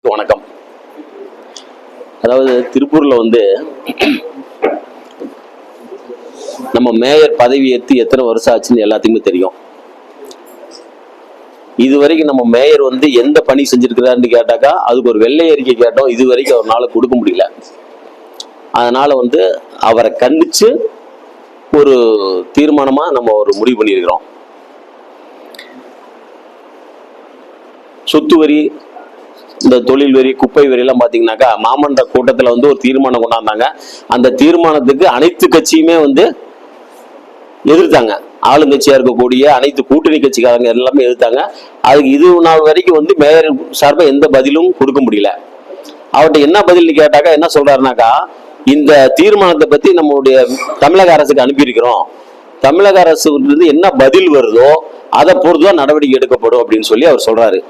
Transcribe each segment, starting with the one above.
வணக்கம். அதாவது திருப்பூர்ல நம்ம மேயர் பதவி ஏற்று எத்தனை வருஷம் ஆச்சுன்னு எல்லாத்துக்குமே தெரியும். இதுவரைக்கும் நம்ம மேயர் எந்த பணி செஞ்சிருக்கிறாருன்னு கேட்டாக்கா அதுக்கு ஒரு வெள்ளை அறிக்கை கேட்டோம். இது வரைக்கும் அவரால் கொடுக்க முடியல. அதனால அவரை கண்டிச்சு ஒரு தீர்மானமா நம்ம ஒரு முடிவு பண்ணியிருக்கிறோம். சொத்து வரி, இந்த தொழில் வரி, குப்பை வரி எல்லாம் பாத்தீங்கன்னாக்கா மாமன்ற கூட்டத்துல ஒரு தீர்மானம் கொண்டாந்தாங்க. அந்த தீர்மானத்துக்கு அனைத்து கட்சியுமே எதிர்த்தாங்க. ஆளுங்கட்சியா இருக்கக்கூடிய அனைத்து கூட்டணி கட்சிக்காரங்க எல்லாமே எதிர்த்தாங்க. அதுக்கு இது நாள் வரைக்கும் மேயர் சார்பா எந்த பதிலும் கொடுக்க முடியல. அவர்கிட்ட என்ன பதில்னு கேட்டாக்கா என்ன சொல்றாருனாக்கா, இந்த தீர்மானத்தை பத்தி நம்மளுடைய தமிழக அரசுக்கு அனுப்பியிருக்கிறோம். தமிழக அரசு என்ன பதில் வருதோ அதை பொறுத்துதான் நடவடிக்கை எடுக்கப்படும் அப்படின்னு சொல்லி அவர் சொல்றாரு.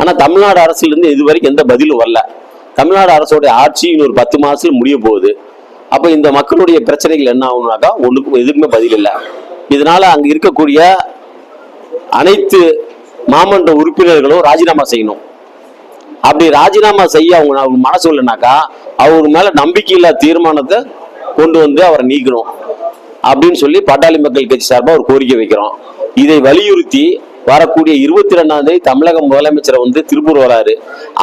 ஆனா தமிழ்நாடு அரசுல இருந்து இது வரைக்கும் எந்த பதிலும் வரல. தமிழ்நாடு அரசோடைய ஆட்சி இன்னொரு 10 மாசத்துல முடிய போகுது. அப்ப இந்த மக்களுடைய பிரச்சனைகள் என்ன ஆகும்னாக்கா ஒண்ணுக்கும் எதுக்குமே பதில் இல்லை. இதனால அங்க இருக்கக்கூடிய அனைத்து மாமன்ற உறுப்பினர்களும் ராஜினாமா செய்யணும். அப்படி ராஜினாமா செய்ய அவங்க மனசு இல்லைனாக்கா அவங்க மேல நம்பிக்கையில்லா தீர்மானத்தை கொண்டு அவரை நீக்கணும் அப்படின்னு சொல்லி பாட்டாளி மக்கள் கட்சி சார்பா ஒரு கோரிக்கை வைக்கிறோம். இதை வலியுறுத்தி வரக்கூடிய 22ஆம் தேதி தமிழக முதலமைச்சர் திருப்பூர் வராரு.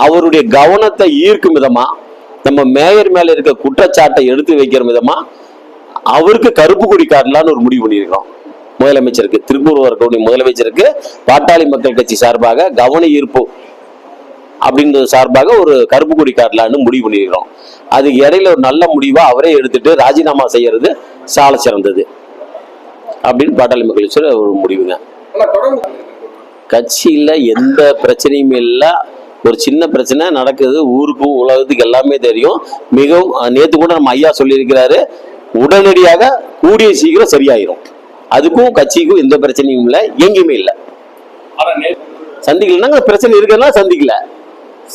அவருடைய கவனத்தை ஈர்க்கும் விதமா, நம்ம மேயர் மேல இருக்க குற்றச்சாட்டை எடுத்து வைக்கிற விதமா அவருக்கு கருப்பு கொடி காட்டலான்னு ஒரு முடிவு பண்ணியிருக்கிறோம். முதலமைச்சருக்கு, திருப்பூர் வரக்கூடிய முதலமைச்சருக்கு பாட்டாளி மக்கள் கட்சி சார்பாக கவன ஈர்ப்பு அப்படின்றது சார்பாக ஒரு கருப்பு கொடி காட்டலான்னு முடிவு பண்ணியிருக்கிறோம். அதுக்கு இடையில ஒரு நல்ல முடிவா அவரே எடுத்துட்டு ராஜினாமா செய்யறது சால சிறந்தது அப்படின்னு பாட்டாளி மக்கள் கட்சி ஒரு முடிவுங்க. கட்சியில எந்த பிரச்சனையும் இல்லை. ஒரு சின்ன பிரச்சனை நடக்குது, ஊருக்கு உலகத்துக்கு எல்லாமே தெரியும். மிகவும் நேற்று கூட நம்ம ஐயா சொல்லியிருக்கிறாரு, உடனடியாக கூடிய சீக்கிரம் சரியாயிரும். அதுக்கும் கட்சிக்கும் எந்த பிரச்சனையும் இல்லை, எங்கேயுமே இல்லை. சந்திக்கலன்னா பிரச்சனை இருக்குன்னா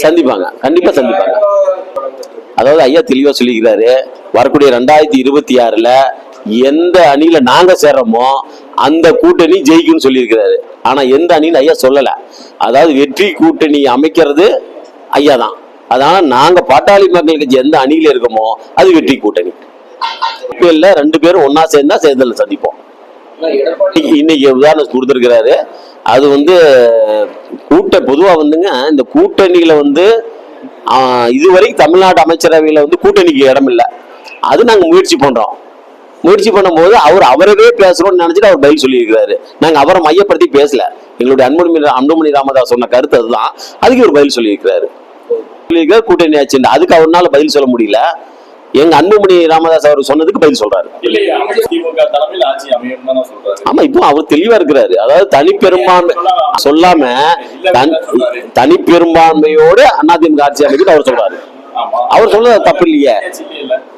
சந்திப்பாங்க, கண்டிப்பா சந்திப்பாங்க. அதாவது ஐயா தெளிவா சொல்லிக்கிறாரு, வரக்கூடிய 2026ல எந்த அணியில நாங்க சேர்றோமோ அந்த கூட்டணி ஜெயிக்கும்னு சொல்லியிருக்கிறாரு. ஆனா எந்த அணின்னு ஐயா சொல்லல. அதாவது வெற்றி கூட்டணி அமைக்கிறது ஐயா தான். அதனால நாங்க பாட்டாளி மக்கள் கட்சி எந்த அணியில இருக்கோமோ அது வெற்றி கூட்டணி. இல்ல 2 பேரும் ஒன்னா சேர்ந்தா தேர்தல் சந்திப்போம். இன்னைக்கு உதாரணம் கொடுத்திருக்கிறாரு. அது பொதுவா இந்த கூட்டணியில இதுவரைக்கும் தமிழ்நாடு அமைச்சரவையில கூட்டணிக்கு இடம் இல்லை. அது நாங்க முயற்சி பண்றோம். முயற்சி பண்ணும்போது அவரவே பேசணும்னு நினைச்சிட்டு அவர் பதில் சொல்லியிருக்கிறாரு. நாங்க அவரை மையப்படுத்தி பேசல. எங்களுடைய அன்புமணி ராமதாஸ் சொன்ன கருத்து அதுதான். அதுக்கு ஒரு பதில் சொல்லியிருக்கிறாரு. கூட்டணி ஆச்சு, அதுக்கு அவரால் பதில் சொல்ல முடியல. எங்க அன்புமணி ராமதாஸ் அவர் சொன்னதுக்கு பதில் சொல்றாரு. ஆமா, இப்போ அவர் தெளிவா இருக்கிறாரு. அதாவது தனிப்பெரும்பான்மை சொல்லாம தனிப்பெரும்பான்மையோடு அதிமுக ஆட்சி அமைக்கிட்டு அவர் சொல்றாரு. அவர் சொல்றது தப்பு இல்லையே.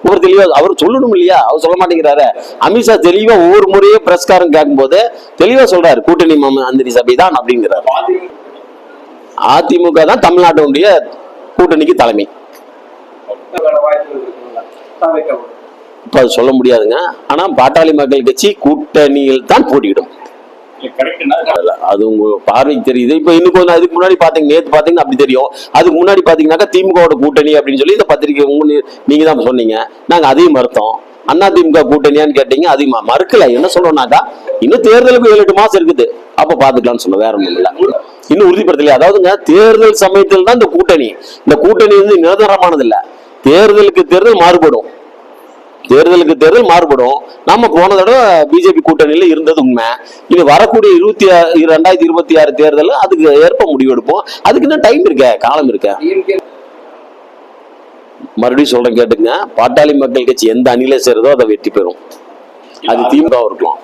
ஒரு தெளிவா அவர் சொல்லணும் இல்லையா? அவர் சொல்ல மாட்டேங்கிறாரு. அமித்ஷா தெளிவா ஒவ்வொரு முறையும் பிரஸ்காரம் கேட்கும் போது தெளிவா சொல்றாரு, கூட்டணி மந்திரி சபை தான் அப்படிங்கிறார். அதிமுக தான் தமிழ்நாட்டுடைய கூட்டணிக்கு தலைமை. இப்ப அது சொல்ல முடியாதுங்க. ஆனா பாட்டாளி மக்கள் கட்சி கூட்டணியில் தான் போட்டியிடும். அது உங்க பார்வைக்கு தெரியுது. இப்ப இன்னும் கொஞ்சம் அதுக்கு முன்னாடி நேத்து பாத்தீங்கன்னா அப்படி தெரியும். அதுக்கு முன்னாடி பாத்தீங்கன்னாக்கா திமுக கூட்டணி அப்படின்னு சொல்லி இந்த பத்திரிகை நீங்க தான் சொன்னீங்க. நாங்க அதையும் மறுத்தோம். அதிமுக கூட்டணியான்னு கேட்டீங்க, அதையும் மறுக்கல. என்ன சொல்றோம்னாக்கா இன்னும் தேர்தலுக்கு 7-8 மாசம் இருக்குது, அப்ப பாத்துக்கலாம்னு சொன்ன, வேற ஒண்ணும் இல்ல. இன்னும் உறுதிப்படுத்தல. அதாவதுங்க தேர்தல் சமயத்தில் தான் இந்த கூட்டணி நிரந்தரமானது இல்ல. தேர்தலுக்கு தேர்தல் மாறுபடும். நம்ம போன தடவை பிஜேபி கூட்டணியில இருந்தது உண்மை. இனி வரக்கூடிய 2026 தேர்தல் அதுக்கு ஏற்ப முடிவெடுப்போம். அதுக்கு இன்னும் டைம் இருக்க, காலம் இருக்க. மறுபடியும் சொல்றேன் கேட்டுங்க, பாட்டாளி மக்கள் கட்சி எந்த அணியில சேருதோ அதை வெற்றி பெறும். அது திமுக இருக்கலாம்.